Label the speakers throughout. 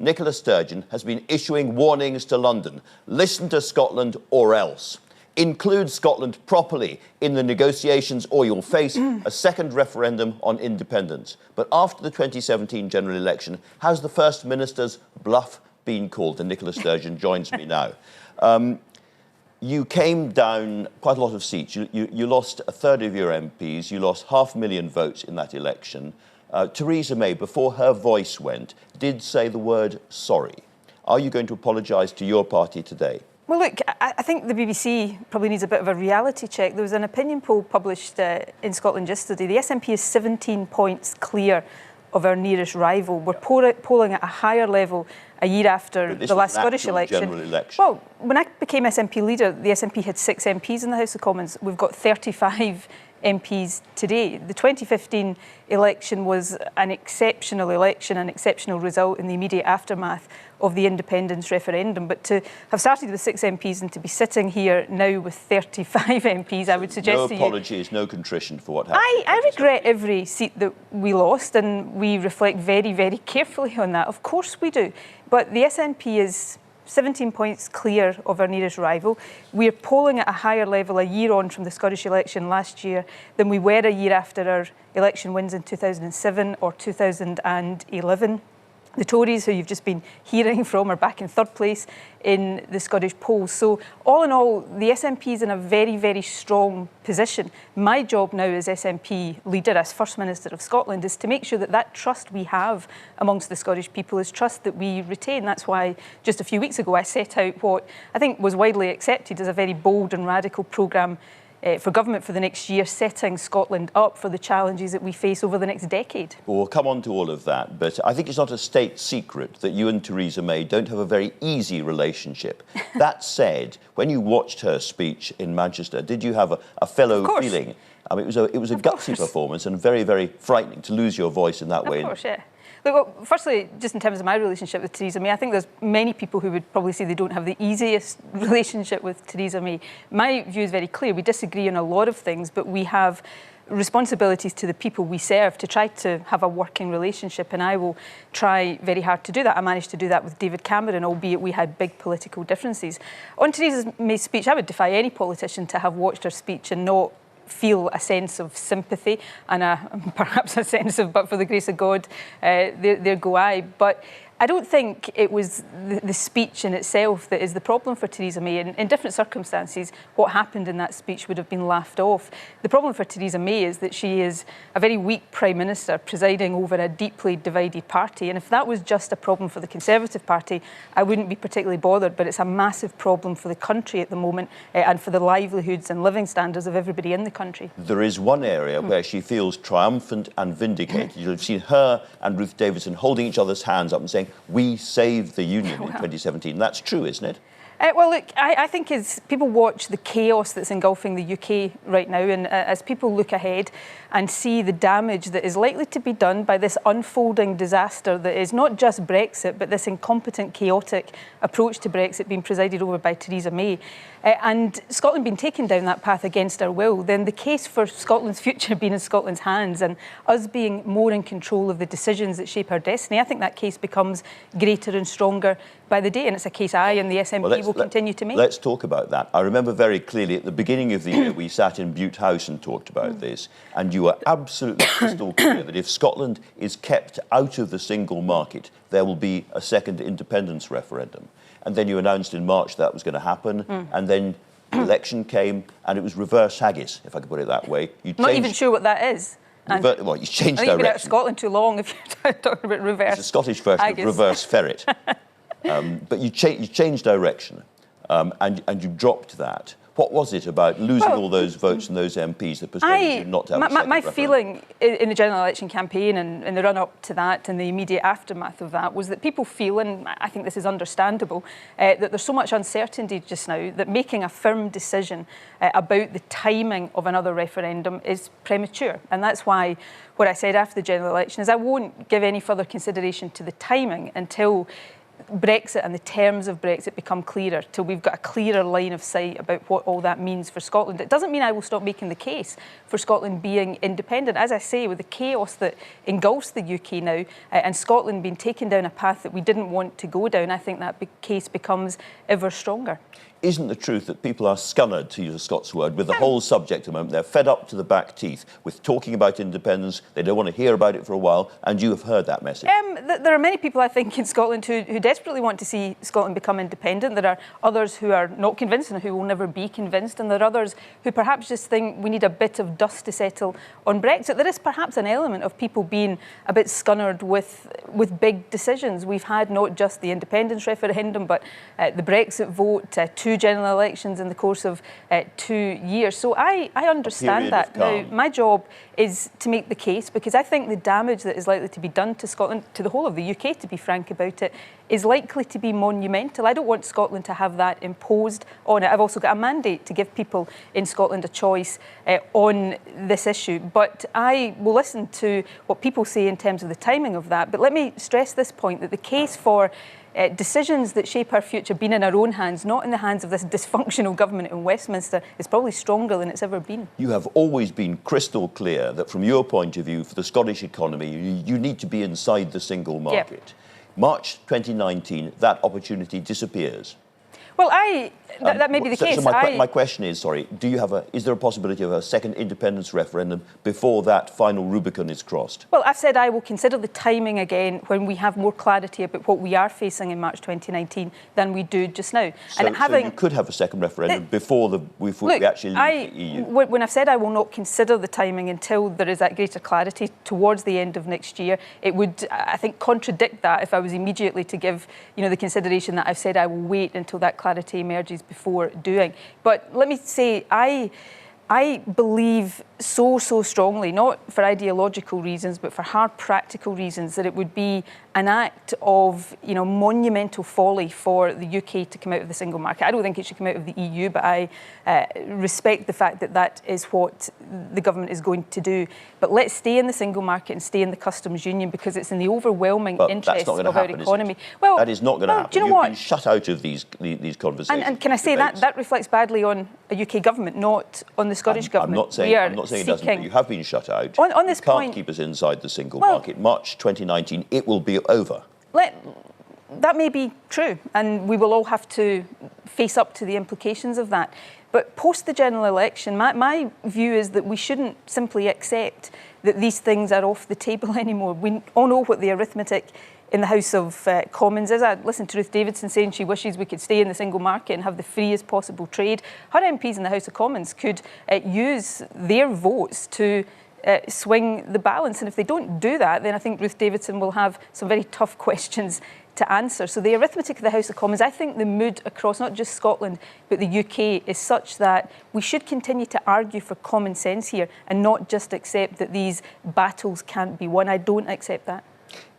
Speaker 1: Nicola Sturgeon has been issuing warnings to London. Listen to Scotland or else. Include Scotland properly in the negotiations or you'll face a second referendum on independence. But after the 2017 general election, has the First Minister's bluff been called? And Nicola Sturgeon joins me now. You came down quite a lot of seats. You lost a third of your MPs. You lost 500,000 votes in that election. Theresa May, before her voice went, did say the word sorry. Are you going to apologise to your party today?
Speaker 2: Well, look, I think the BBC probably needs a bit of a reality check. There was an opinion poll published in Scotland yesterday. The SNP is 17 points clear of our nearest rival. We're polling at a higher level a year after the last Scottish election. Well, when I became SNP leader, the SNP had 6 MPs in the House of Commons. We've got 35 MPs today. The 2015 election was an exceptional election, an exceptional result in the immediate aftermath of the independence referendum. But to have started with 6 MPs and to be sitting here now with 35 MPs, I would suggest to you...
Speaker 1: No apologies, no contrition for what happened.
Speaker 2: I regret every seat that we lost, and we reflect very, very carefully on that. Of course we do. But the SNP is 17 points clear of our nearest rival. We're polling at a higher level a year on from the Scottish election last year than we were a year after our election wins in 2007 or 2011. The Tories, who you've just been hearing from, are back in third place in the Scottish polls. So all in all, the SNP is in a very, very strong position. My job now as SNP leader, as First Minister of Scotland, is to make sure that that trust we have amongst the Scottish people is trust that we retain. That's why just a few weeks ago I set out what I think was widely accepted as a very bold and radical programme for government for the next year, setting Scotland up for the challenges that we face over the next decade.
Speaker 1: Well, we'll come on to all of that, but I think it's not a state secret that you and Theresa May don't have a very easy relationship. That said, when you watched her speech in Manchester, did you have a fellow feeling? I mean, it was a gutsy performance and very, very frightening to lose your voice in that way.
Speaker 2: Of course, yeah. Look, well, firstly, just in terms of my relationship with Theresa May, I think there's many people who would probably say they don't have the easiest relationship with Theresa May. My view is very clear. We disagree on a lot of things, but we have responsibilities to the people we serve to try to have a working relationship, and I will try very hard to do that. I managed to do that with David Cameron, albeit we had big political differences. On Theresa May's speech, I would defy any politician to have watched her speech and not feel a sense of sympathy and perhaps a sense of, but for the grace of God, there go I. But I don't think it was the speech in itself that is the problem for Theresa May. In different circumstances, what happened in that speech would have been laughed off. The problem for Theresa May is that she is a very weak Prime Minister presiding over a deeply divided party. And if that was just a problem for the Conservative Party, I wouldn't be particularly bothered. But it's a massive problem for the country at the moment and for the livelihoods and living standards of everybody in the country.
Speaker 1: There is one area where she feels triumphant and vindicated. You'll have seen her and Ruth Davidson holding each other's hands up and saying, we saved the Union in 2017. That's true, isn't it?
Speaker 2: Well, look, I think as people watch the chaos that's engulfing the UK right now, and as people look ahead and see the damage that is likely to be done by this unfolding disaster that is not just Brexit, but this incompetent, chaotic approach to Brexit being presided over by Theresa May, and Scotland being taken down that path against our will, then the case for Scotland's future being in Scotland's hands and us being more in control of the decisions that shape our destiny, I think that case becomes greater and stronger by the day, and it's a case I and the SNP will continue to make.
Speaker 1: Let's talk about that. I remember very clearly at the beginning of the year we sat in Bute House and talked about this, and you were absolutely crystal clear that if Scotland is kept out of the single market, there will be a second independence referendum. And then you announced in March that was going to happen, and then the election came, and it was reverse haggis, if I could put it that way.
Speaker 2: Not even sure what that is.
Speaker 1: Well, you changed direction.
Speaker 2: I think you've been out of Scotland too long if you're talking about reverse haggis.
Speaker 1: It's a Scottish version of reverse ferret. But you changed direction, and you dropped that. What was it about losing all those votes and those MPs that persuaded you not to have a second referendum?
Speaker 2: Feeling in the general election campaign and in the run-up to that and the immediate aftermath of that was that people feel, and I think this is understandable, that there's so much uncertainty just now that making a firm decision about the timing of another referendum is premature. And that's why what I said after the general election is I won't give any further consideration to the timing until Brexit and the terms of Brexit become clearer, till we've got a clearer line of sight about what all that means for Scotland. It doesn't mean I will stop making the case for Scotland being independent. As I say, with the chaos that engulfs the UK now, and Scotland being taken down a path that we didn't want to go down, I think that case becomes ever stronger.
Speaker 1: Isn't the truth that people are scunnered, to use a Scots word, with the whole subject at the moment? They're fed up to the back teeth with talking about independence. They don't want to hear about it for a while, and you have heard that message.
Speaker 2: There are many people, I think, in Scotland who desperately want to see Scotland become independent. There are others who are not convinced and who will never be convinced, and there are others who perhaps just think we need a bit of dust to settle on Brexit. There is perhaps an element of people being a bit scunnered with big decisions. We've had not just the independence referendum, but the Brexit vote, 2 general elections in the course of 2 years. So I understand that. Now, my job is to make the case, because I think the damage that is likely to be done to Scotland, to the whole of the UK, to be frank about it, is likely to be monumental. I don't want Scotland to have that imposed on it. I've also got a mandate to give people in Scotland a choice on this issue. But I will listen to what people say in terms of the timing of that. But let me stress this point, that the case for decisions that shape our future being in our own hands, not in the hands of this dysfunctional government in Westminster, is probably stronger than it's ever been.
Speaker 1: You have always been crystal clear that from your point of view, for the Scottish economy, you need to be inside the single market.
Speaker 2: Yep.
Speaker 1: March 2019, that opportunity disappears.
Speaker 2: Well, that may be the case.
Speaker 1: So my question is, is there a possibility of a second independence referendum before that final Rubicon is crossed?
Speaker 2: Well, I've said I will consider the timing again when we have more clarity about what we are facing in March 2019 than we do just now.
Speaker 1: So you could have a second referendum before we actually leave the EU?
Speaker 2: When I've said I will not consider the timing until there is that greater clarity towards the end of next year, it would, I think, contradict that if I was immediately to give, the consideration that I've said I will wait until that clarity emerges before doing. But let me say, I believe so strongly, not for ideological reasons, but for hard practical reasons, that it would be an act of, monumental folly for the UK to come out of the single market. I don't think it should come out of the EU, but I respect the fact that that is what the government is going to do. But let's stay in the single market and stay in the customs union, because it's in the overwhelming interest of our economy.
Speaker 1: Well, that is not going to happen.
Speaker 2: Do you know what?
Speaker 1: You've been shut out of these conversations.
Speaker 2: And can I say that reflects badly on a UK government, not on the Scottish government.
Speaker 1: I'm not saying it doesn't, but you have been shut out.
Speaker 2: On this point,
Speaker 1: you can't keep us inside the single market. March 2019, it will be over.
Speaker 2: That may be true, and we will all have to face up to the implications of that. But post the general election, my view is that we shouldn't simply accept that these things are off the table anymore. We all know what the arithmetic in the House of Commons is. I listened to Ruth Davidson saying she wishes we could stay in the single market and have the freest possible trade. Her MPs in the House of Commons could use their votes to swing the balance. And if they don't do that, then I think Ruth Davidson will have some very tough questions to answer. So the arithmetic of the House of Commons, I think the mood across not just Scotland, but the UK is such that we should continue to argue for common sense here and not just accept that these battles can't be won. I don't accept that.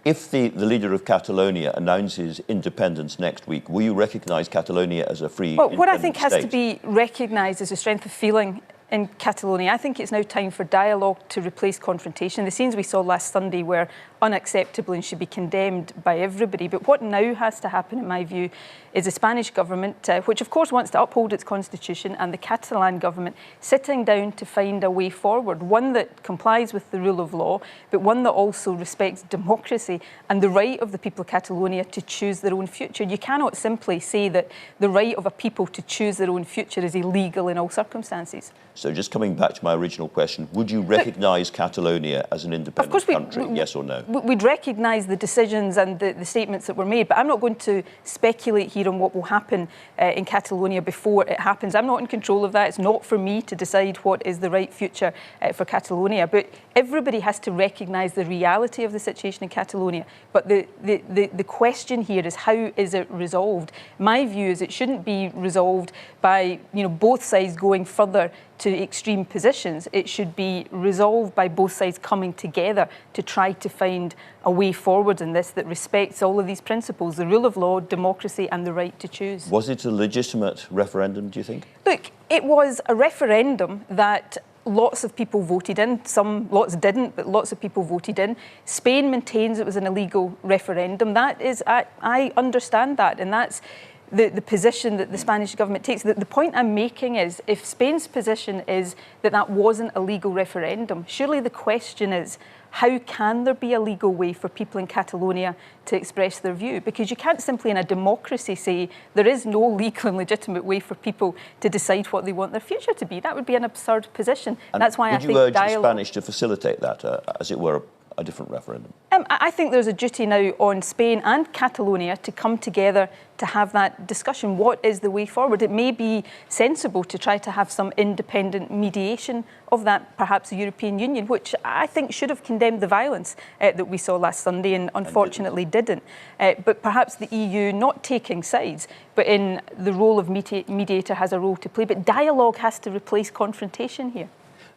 Speaker 1: If the leader of Catalonia announces independence next week, will you recognise Catalonia as a free independent
Speaker 2: what I think has
Speaker 1: state?
Speaker 2: to be recognised is the strength of feeling in Catalonia. I think it's now time for dialogue to replace confrontation. The scenes we saw last Sunday were unacceptable and should be condemned by everybody. But what now has to happen, in my view, is the Spanish government, which of course wants to uphold its constitution, and the Catalan government sitting down to find a way forward, one that complies with the rule of law, but one that also respects democracy and the right of the people of Catalonia to choose their own future. You cannot simply say that the right of a people to choose their own future is illegal in all circumstances.
Speaker 1: So just coming back to my original question, would you recognise Catalonia as an independent country, yes or no?
Speaker 2: We'd recognise the decisions and the statements that were made, but I'm not going to speculate here on what will happen in Catalonia before it happens. I'm not in control of that. It's not for me to decide what is the right future for Catalonia. But everybody has to recognise the reality of the situation in Catalonia. But the question here is, how is it resolved? My view is it shouldn't be resolved by both sides going further to extreme positions. It should be resolved by both sides coming together to try to find a way forward in this that respects all of these principles, the rule of law, democracy and the right to choose.
Speaker 1: Was it a legitimate referendum, do you think?
Speaker 2: Look, it was a referendum that lots of people voted in. Lots didn't, but lots of people voted in. Spain maintains it was an illegal referendum. That is, I understand that, and that's the position that the Spanish government takes. The point I'm making is, if Spain's position is that that wasn't a legal referendum, surely the question is, how can there be a legal way for people in Catalonia to express their view? Because you can't simply in a democracy say there is no legal and legitimate way for people to decide what they want their future to be. That would be an absurd position.
Speaker 1: And
Speaker 2: that's why I think
Speaker 1: would you urge the Spanish to facilitate that, as it were, a different referendum?
Speaker 2: I think there's a duty now on Spain and Catalonia to come together to have that discussion. What is the way forward? It may be sensible to try to have some independent mediation of that, perhaps the European Union, which I think should have condemned the violence that we saw last Sunday and unfortunately didn't. But perhaps the EU not taking sides, but in the role of mediator has a role to play. But dialogue has to replace confrontation here.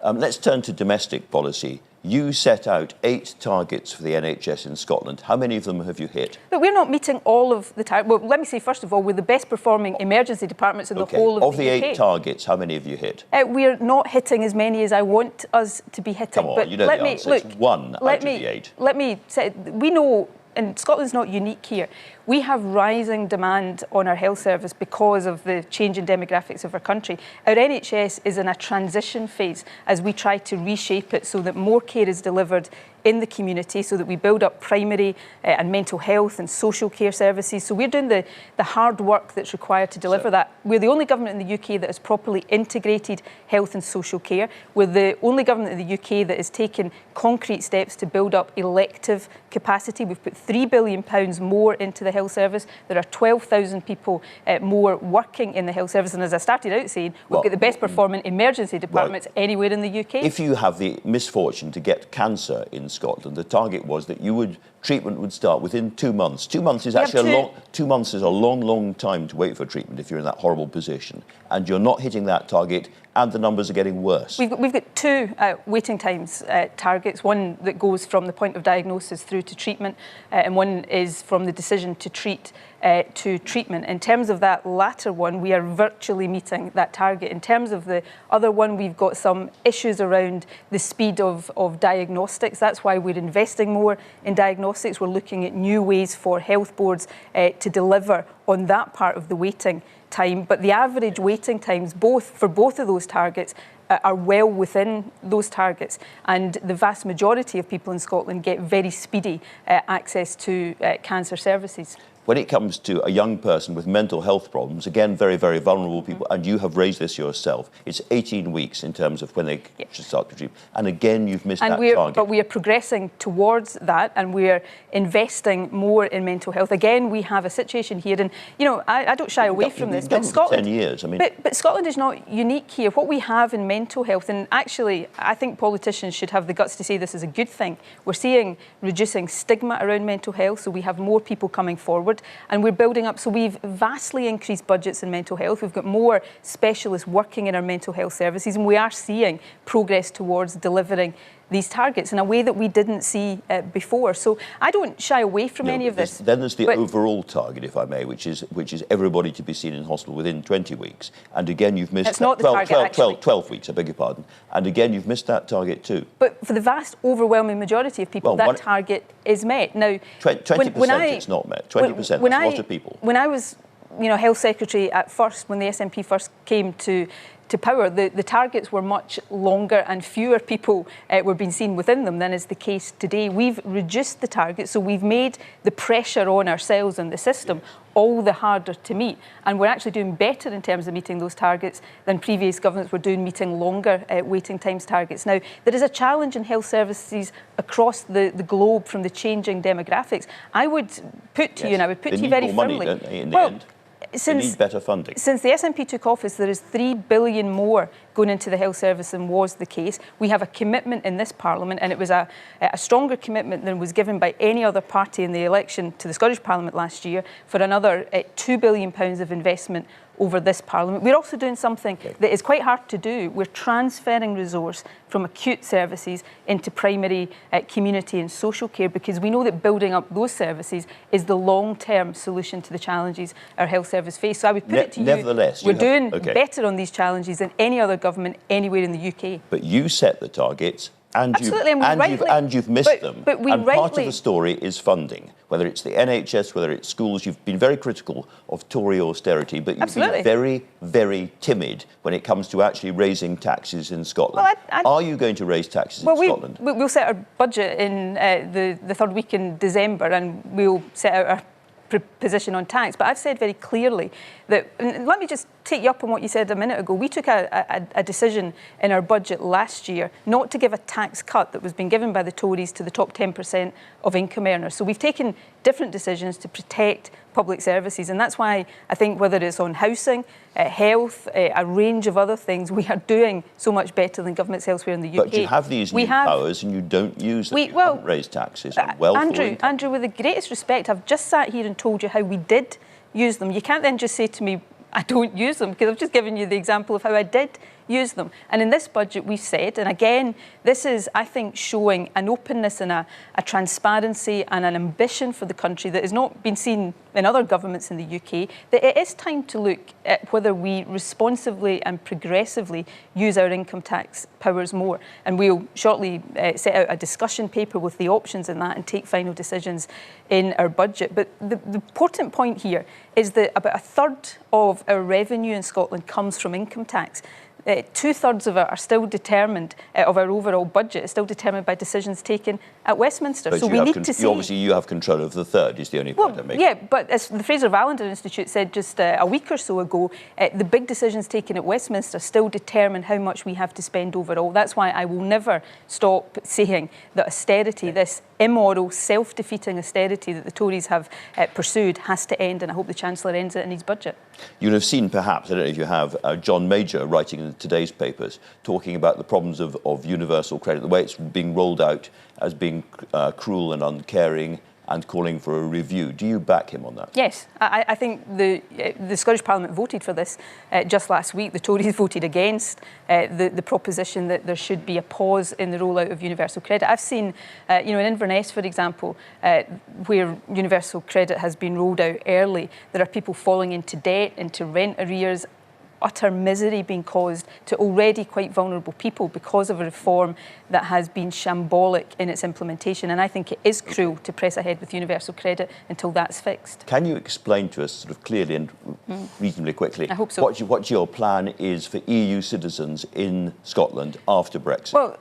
Speaker 1: Let's turn to domestic policy. You set out 8 targets for the NHS in Scotland. How many of them have you hit?
Speaker 2: But we're not meeting all of the targets. Well, let me say, first of all, we're the best performing emergency departments in the whole of the UK.
Speaker 1: Of the 8 targets, how many have you hit?
Speaker 2: We're not hitting as many as I want us to be hitting.
Speaker 1: Come on,
Speaker 2: but
Speaker 1: you know the answer. It's 1 out of the 8.
Speaker 2: Let me say, we know, and Scotland's not unique here, we have rising demand on our health service because of the change in demographics of our country. Our NHS is in a transition phase as we try to reshape it so that more care is delivered in the community, so that we build up primary and mental health and social care services. So we're doing the hard work that's required to deliver that. We're the only government in the UK that has properly integrated health and social care. We're the only government in the UK that has taken concrete steps to build up elective capacity. We've put £3 billion more into the health service. There are 12,000 people more working in the health service. And as I started out saying, we've got the best performing emergency departments anywhere in the UK.
Speaker 1: If you have the misfortune to get cancer in Scotland, the target was that treatment would start within 2 months. 2 months is actually 2 months is a long time to wait for treatment if you're in that horrible position. And you're not hitting that target, and the numbers are getting worse.
Speaker 2: We've got 2 waiting times targets, one that goes from the point of diagnosis through to treatment, and one is from the decision to treat to treatment. In terms of that latter one, we are virtually meeting that target. In terms of the other one, we've got some issues around the speed of diagnostics. That's why we're investing more in diagnostics. We're looking at new ways for health boards to deliver on that part of the waiting time. But the average waiting times for both of those targets are well within those targets, and the vast majority of people in Scotland get very speedy access to cancer services.
Speaker 1: When it comes to a young person with mental health problems, again, very vulnerable people, and you have raised this yourself, it's 18 weeks in terms of when they should start the treatment. And again, you've missed that target.
Speaker 2: But we are progressing towards that, and we're investing more in mental health. Again, we have a situation here, and I don't shy away from this, but Scotland,
Speaker 1: 10 years.
Speaker 2: But Scotland is not unique here. What we have in mental health, and actually, I think politicians should have the guts to say this is a good thing. We're seeing reducing stigma around mental health, so we have more people coming forward. And we're building up, so we've vastly increased budgets in mental health. We've got more specialists working in our mental health services, and we are seeing progress towards delivering these targets in a way that we didn't see before. So I don't shy away from any of this.
Speaker 1: Then there's the overall target, if I may, which is everybody to be seen in hospital within 20 weeks. And again, you've missed
Speaker 2: That's not the target,
Speaker 1: 12 weeks, I beg your pardon. And again, you've missed that target too.
Speaker 2: But for the vast overwhelming majority of people, that target is met. Now,
Speaker 1: 20% it's not met. 20%, that's a lot of people.
Speaker 2: When I was health secretary at first, when the SNP first came to power, the targets were much longer and fewer people were being seen within them than is the case today. We've reduced the targets, so we've made the pressure on ourselves and the system all the harder to meet. And we're actually doing better in terms of meeting those targets than previous governments were doing, meeting longer waiting times targets. Now, there is a challenge in health services across the globe from the changing demographics. I would put to you, and I would put to you very firmly.
Speaker 1: They need more money, don't they, in the end? They need better funding.
Speaker 2: Since the SNP took office, there is £3 billion more going into the health service than was the case. We have a commitment in this Parliament, and it was a stronger commitment than was given by any other party in the election to the Scottish Parliament last year, for another £2 billion of investment over this Parliament. We're also doing something that is quite hard to do. We're transferring resource from acute services into primary, community and social care, because we know that building up those services is the long-term solution to the challenges our health service face. So I would put it to you, we're doing better on these challenges than any other government government anywhere in the UK.
Speaker 1: But you set the targets. And
Speaker 2: Absolutely,
Speaker 1: you've missed them.
Speaker 2: But we
Speaker 1: and
Speaker 2: rightly...
Speaker 1: part of the story is funding, whether it's the NHS, whether it's schools. You've been very critical of Tory austerity, but you've been very, very timid when it comes to actually raising taxes in Scotland.
Speaker 2: Well,
Speaker 1: Are you going to raise taxes in Scotland?
Speaker 2: We'll set our budget in the third week in December, and we'll set out our position on tax. But I've said very clearly that, and let me just take you up on what you said a minute ago. We took a decision in our budget last year not to give a tax cut that was being given by the Tories to the top 10% of income earners. So we've taken different decisions to protect public services, and that's why I think whether it's on housing, health, a range of other things, we are doing so much better than governments elsewhere in the UK.
Speaker 1: But you have these new powers and you don't use them. You haven't raised taxes on wealth.
Speaker 2: Andrew, with the greatest respect, I've just sat here and told you how we did use them. You can't then just say to me, I don't use them, because I've just given you the example of how I did use them. And in this budget, we've said, and again, this is, I think, showing an openness and a transparency and an ambition for the country that has not been seen in other governments in the UK, that it is time to look at whether we responsibly and progressively use our income tax powers more. And we'll shortly set out a discussion paper with the options in that and take final decisions in our budget. But the important point here is that about a third of our revenue in Scotland comes from income tax. 2/3 of it are still determined, of our overall budget is still determined by decisions taken at Westminster.
Speaker 1: But
Speaker 2: so we need to see...
Speaker 1: Obviously you have control of the third, is the only point I'm making.
Speaker 2: Yeah, but as the Fraser-Vallender Institute said just a week or so ago, the big decisions taken at Westminster still determine how much we have to spend overall. That's why I will never stop saying that austerity, this immoral, self-defeating austerity that the Tories have pursued, has to end, and I hope the Chancellor ends it in his budget.
Speaker 1: You'll have seen, perhaps, I don't know if you have, John Major writing in today's papers, talking about the problems of universal credit, the way it's being rolled out as being cruel and uncaring, and calling for a review. Do you back him on that?
Speaker 2: Yes, I think the Scottish Parliament voted for this just last week. The Tories voted against the proposition that there should be a pause in the rollout of universal credit. I've seen, in Inverness, for example, where universal credit has been rolled out early, there are people falling into debt, into rent arrears, utter misery being caused to already quite vulnerable people because of a reform that has been shambolic in its implementation. And I think it is cruel to press ahead with universal credit until that's fixed.
Speaker 1: Can you explain to us sort of clearly and reasonably quickly
Speaker 2: I hope so.
Speaker 1: what your plan is for EU citizens in Scotland after Brexit?
Speaker 2: Well,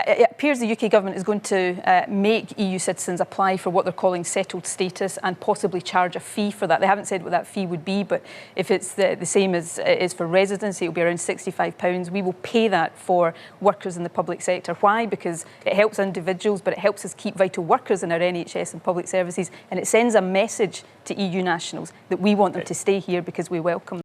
Speaker 2: it appears the UK government is going to make EU citizens apply for what they're calling settled status and possibly charge a fee for that. They haven't said what that fee would be, but if it's the same as it is for residency, it'll be around £65. We will pay that for workers in the public sector. Why? Because it helps individuals, but it helps us keep vital workers in our NHS and public services, and it sends a message to EU nationals that we want them to stay here because we welcome them.